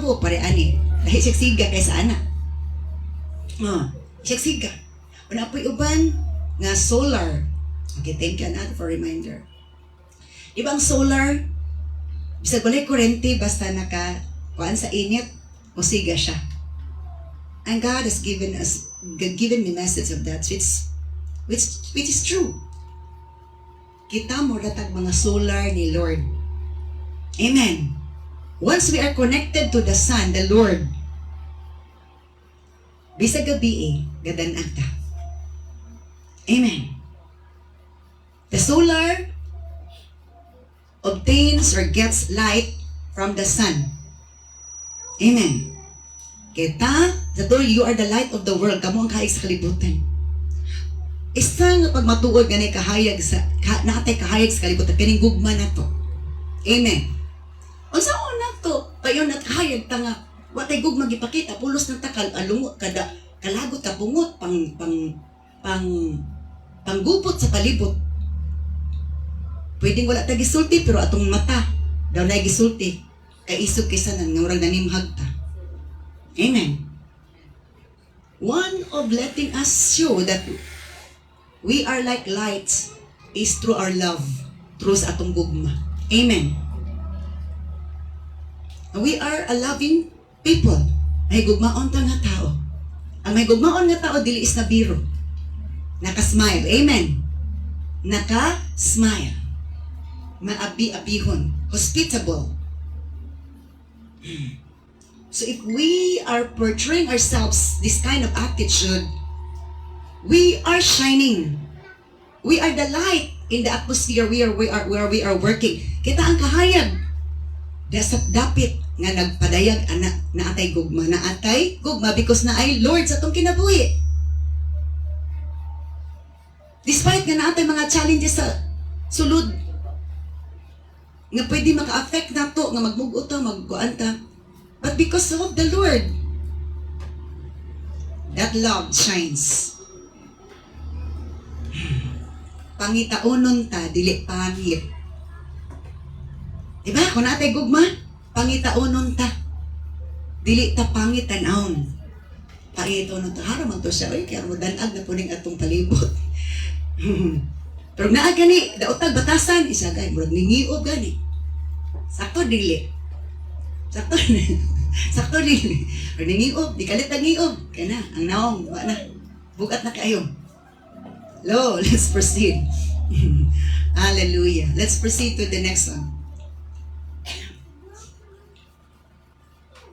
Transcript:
po, pare ani. Dahil siya kaysa anak. Siya. Una po'y uban nga solar. Okay, thank you Anat for reminder. Ibang solar, bisag walay kurente basta kuan sa init, musiga siya. And God has given me message of that, which is true. Kita mo datag mga solar ni Lord. Amen. Once we are connected to the Son, the Lord, bisag gabi gadanag ta. Amen. The solar obtains or gets light from the sun. Amen. Kita, you are the light of the world. Kamu ang kahayag sa kalibutan. Isang pagmatuod ganay kahayag sa natay kahayag sa kalibutan kining gugma na to. Amen. Unsa na to? Payon na kahayag tanga watay gugma gipakita pulos ng takal alungot kada kalagot ka bungot panggupot sa palibot. Pwedeng wala ta gisulti pero atong mata daw na gisulti kay isog kaysa nan nga murag nanimhag ta. Amen. One of letting us show that we are like lights is through our love, through sa atong gugma. Amen. We are a loving people. May gugmaon ta nga tao. Ang may gugmaon nga tao dili is na biro. Naka-smile. Amen. Naka-smile. Maabi-abihon. Hospitable. So if we are portraying ourselves this kind of attitude, we are shining. We are the light in the atmosphere where we are working. Kita ang kahayag. Dapit nga nagpadayag anak na atay gugma because na ay Lord sa tong kinabuhi. Despite nga naatay mga challenges sa sulod nga pwede maka-affect nato nga magmugot ta magkuan ta, but because of the Lord, that love shines. Pangitaonon ta dili pangit. Diba? Kung natay gugma, pangitaonon ta. Dili ta pangit tanawon. Pangitaonon ta. Haraman to siya. Ay, kaya mo danag na po ning atong palibot. Pero naa gani, daotag batasan, isa gani, murag ningiob gani. Sakto dili. Sakto dili. Pero ningiob, di kalit ang ngiob. Kaya na, ang naong, wala na. Bugat na kayo. Lo, let's proceed. Hallelujah. Let's proceed to the next one.